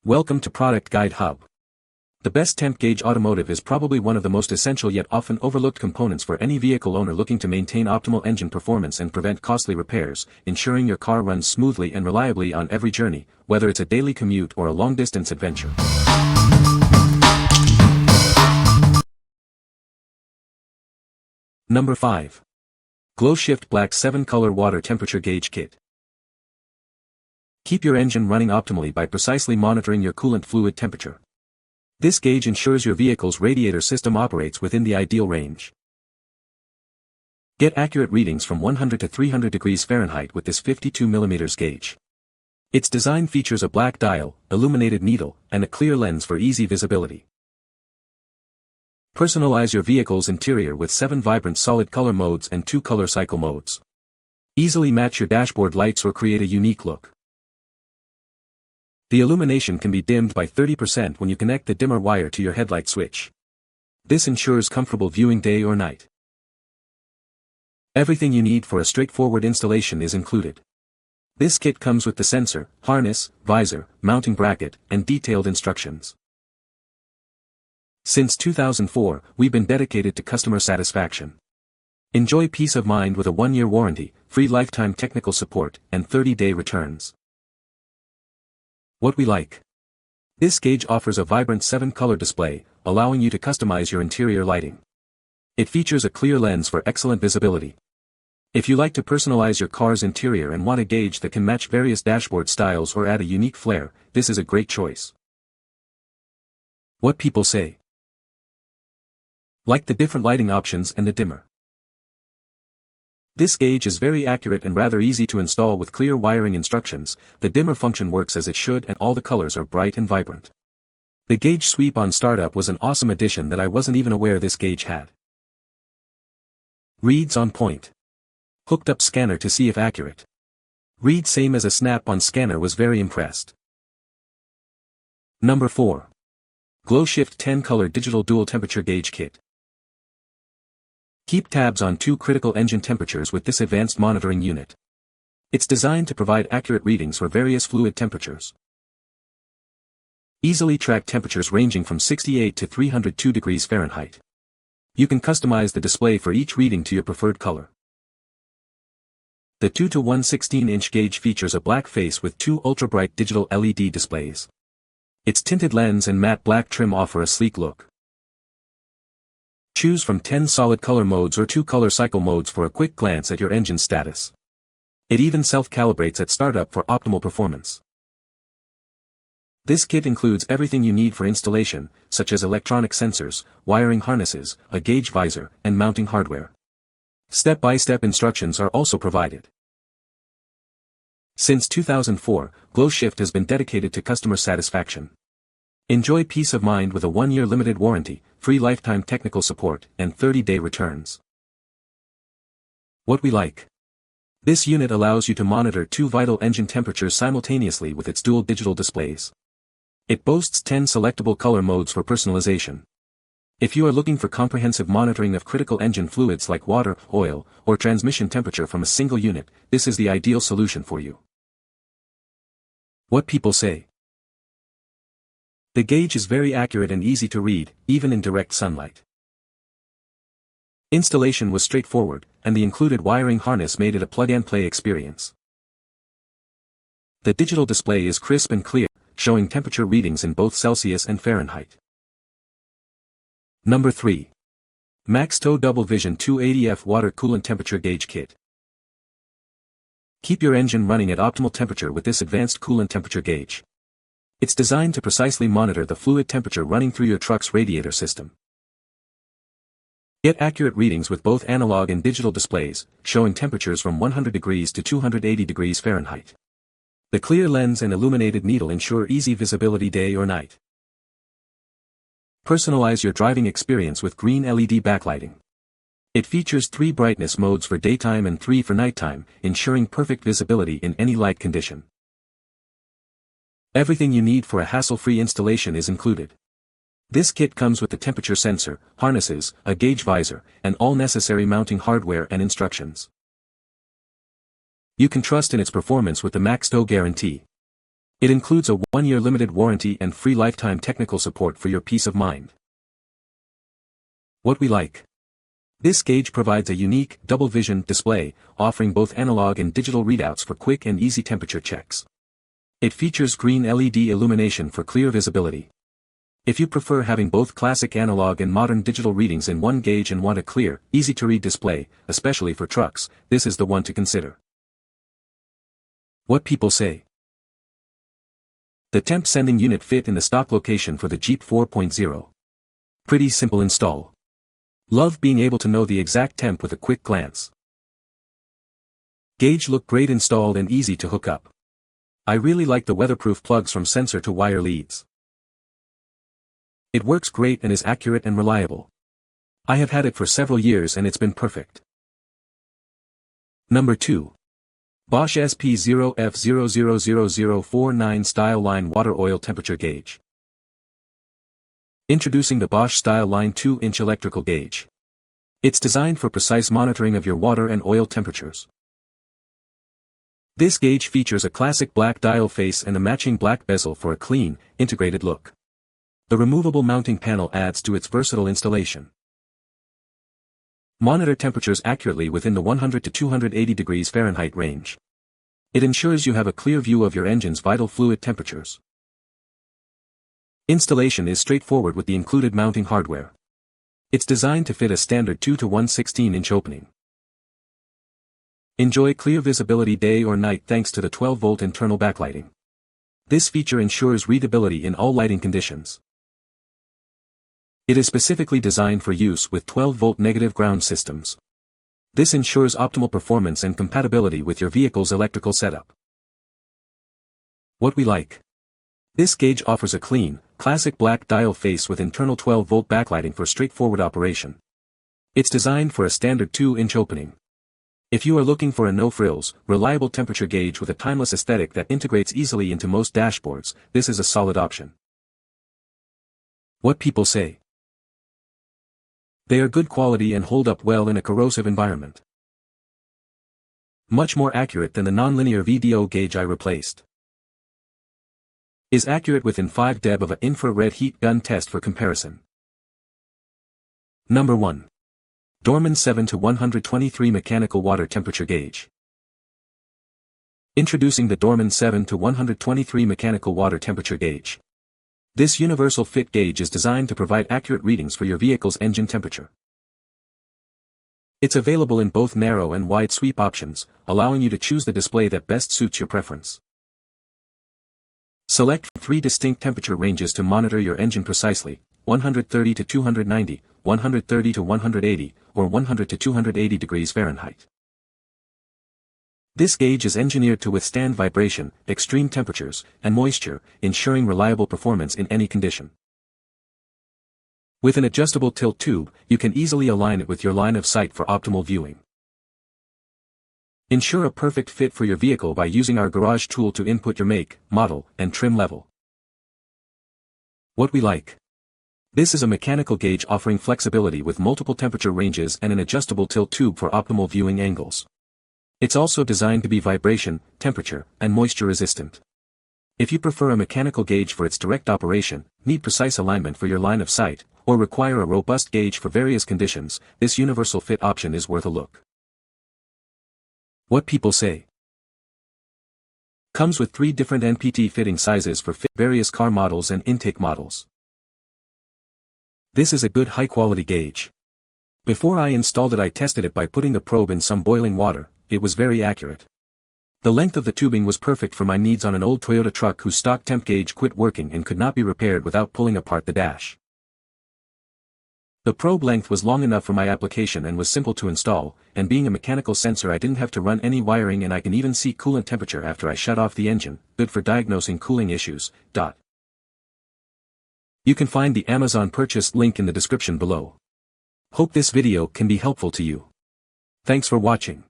Welcome to Product Guide Hub. The best Temp Gauge Automotive is probably one of the most essential yet often overlooked components for any vehicle owner looking to maintain optimal engine performance and prevent costly repairs, ensuring your car runs smoothly and reliably on every journey, whether it's a daily commute or a long-distance adventure. Number 5. GlowShift Black 7-Color Water Temperature Gauge Kit. Keep your engine running optimally by precisely monitoring your coolant fluid temperature. This gauge ensures your vehicle's radiator system operates within the ideal range. Get accurate readings from 100 to 300 degrees Fahrenheit with this 52 mm gauge. Its design features a black dial, illuminated needle, and a clear lens for easy visibility. Personalize your vehicle's interior with 7 vibrant solid color modes and 2 color cycle modes. Easily match your dashboard lights or create a unique look. The illumination can be dimmed by 30% when you connect the dimmer wire to your headlight switch. This ensures comfortable viewing day or night. Everything you need for a straightforward installation is included. This kit comes with the sensor, harness, visor, mounting bracket, and detailed instructions. Since 2004, we've been dedicated to customer satisfaction. Enjoy peace of mind with a 1-year warranty, free lifetime technical support, and 30-day returns. What we like. This gauge offers a vibrant 7-color display, allowing you to customize your interior lighting. It features a clear lens for excellent visibility. If you like to personalize your car's interior and want a gauge that can match various dashboard styles or add a unique flair, this is a great choice. What people say. Like the different lighting options and the dimmer. This gauge is very accurate and rather easy to install with clear wiring instructions. The dimmer function works as it should and all the colors are bright and vibrant. The gauge sweep on startup was an awesome addition that I wasn't even aware this gauge had. Reads on point. Hooked up scanner to see if accurate. Read same as a snap-on scanner, was very impressed. Number 4. GlowShift 10-Color Digital Dual Temperature Gauge Kit. Keep tabs on 2 critical engine temperatures with this advanced monitoring unit. It's designed to provide accurate readings for various fluid temperatures. Easily track temperatures ranging from 68 to 302 degrees Fahrenheit. You can customize the display for each reading to your preferred color. The 2 to 1/16-inch gauge features a black face with 2 ultra-bright digital LED displays. Its tinted lens and matte black trim offer a sleek look. Choose from 10 solid color modes or 2 color cycle modes for a quick glance at your engine status. It even self-calibrates at startup for optimal performance. This kit includes everything you need for installation, such as electronic sensors, wiring harnesses, a gauge visor, and mounting hardware. Step-by-step instructions are also provided. Since 2004, GlowShift has been dedicated to customer satisfaction. Enjoy peace of mind with a 1-year limited warranty, free lifetime technical support, and 30-day returns. What we like. This unit allows you to monitor 2 vital engine temperatures simultaneously with its dual digital displays. It boasts 10 selectable color modes for personalization. If you are looking for comprehensive monitoring of critical engine fluids like water, oil, or transmission temperature from a single unit, this is the ideal solution for you. What people say. The gauge is very accurate and easy to read, even in direct sunlight. Installation was straightforward, and the included wiring harness made it a plug-and-play experience. The digital display is crisp and clear, showing temperature readings in both Celsius and Fahrenheit. Number 3. MaxTow Double Vision 280F Water Coolant Temperature Gauge Kit. Keep your engine running at optimal temperature with this advanced coolant temperature gauge. It's designed to precisely monitor the fluid temperature running through your truck's radiator system. Get accurate readings with both analog and digital displays, showing temperatures from 100 degrees to 280 degrees Fahrenheit. The clear lens and illuminated needle ensure easy visibility day or night. Personalize your driving experience with green LED backlighting. It features 3 brightness modes for daytime and 3 for nighttime, ensuring perfect visibility in any light condition. Everything you need for a hassle-free installation is included. This kit comes with the temperature sensor, harnesses, a gauge visor, and all necessary mounting hardware and instructions. You can trust in its performance with the MaxTow guarantee. It includes a 1-year limited warranty and free lifetime technical support for your peace of mind. What we like. This gauge provides a unique, double-vision display, offering both analog and digital readouts for quick and easy temperature checks. It features green LED illumination for clear visibility. If you prefer having both classic analog and modern digital readings in one gauge and want a clear, easy-to-read display, especially for trucks, this is the one to consider. What people say. The temp sending unit fit in the stock location for the Jeep 4.0. Pretty simple install. Love being able to know the exact temp with a quick glance. Gauge look great installed and easy to hook up. I really like the weatherproof plugs from sensor to wire leads. It works great and is accurate and reliable. I have had it for several years and it's been perfect. Number 2. Bosch SP0F000049 Style Line Water Oil Temperature Gauge. Introducing the Bosch Style Line 2-inch electrical gauge. It's designed for precise monitoring of your water and oil temperatures. This gauge features a classic black dial face and a matching black bezel for a clean, integrated look. The removable mounting panel adds to its versatile installation. Monitor temperatures accurately within the 100 to 280 degrees Fahrenheit range. It ensures you have a clear view of your engine's vital fluid temperatures. Installation is straightforward with the included mounting hardware. It's designed to fit a standard 2 to 1/16-inch opening. Enjoy clear visibility day or night thanks to the 12-volt internal backlighting. This feature ensures readability in all lighting conditions. It is specifically designed for use with 12-volt negative ground systems. This ensures optimal performance and compatibility with your vehicle's electrical setup. What we like. This gauge offers a clean, classic black dial face with internal 12-volt backlighting for straightforward operation. It's designed for a standard 2-inch opening. If you are looking for a no-frills, reliable temperature gauge with a timeless aesthetic that integrates easily into most dashboards, this is a solid option. What people say. They are good quality and hold up well in a corrosive environment. Much more accurate than the nonlinear VDO gauge I replaced. Is accurate within 5 dB of an infrared heat gun test for comparison. Number 1. Dorman 7 to 123 Mechanical Water Temperature Gauge. Introducing the Dorman 7 to 123 Mechanical Water Temperature Gauge. This universal fit gauge is designed to provide accurate readings for your vehicle's engine temperature. It's available in both narrow and wide sweep options, allowing you to choose the display that best suits your preference. Select 3 distinct temperature ranges to monitor your engine precisely: 130 to 290, 130 to 180, or 100 to 280 degrees Fahrenheit. This gauge is engineered to withstand vibration, extreme temperatures, and moisture, ensuring reliable performance in any condition. With an adjustable tilt tube, you can easily align it with your line of sight for optimal viewing. Ensure a perfect fit for your vehicle by using our garage tool to input your make, model, and trim level. What we like. This is a mechanical gauge offering flexibility with multiple temperature ranges and an adjustable tilt tube for optimal viewing angles. It's also designed to be vibration, temperature, and moisture resistant. If you prefer a mechanical gauge for its direct operation, need precise alignment for your line of sight, or require a robust gauge for various conditions, this universal fit option is worth a look. What people say. Comes with 3 different NPT fitting sizes for various car models and intake models. This is a good high-quality gauge. Before I installed it, I tested it by putting the probe in some boiling water. It was very accurate. The length of the tubing was perfect for my needs on an old Toyota truck whose stock temp gauge quit working and could not be repaired without pulling apart the dash. The probe length was long enough for my application and was simple to install, and being a mechanical sensor I didn't have to run any wiring and I can even see coolant temperature after I shut off the engine, good for diagnosing cooling issues. You can find the Amazon purchase link in the description below. Hope this video can be helpful to you. Thanks for watching.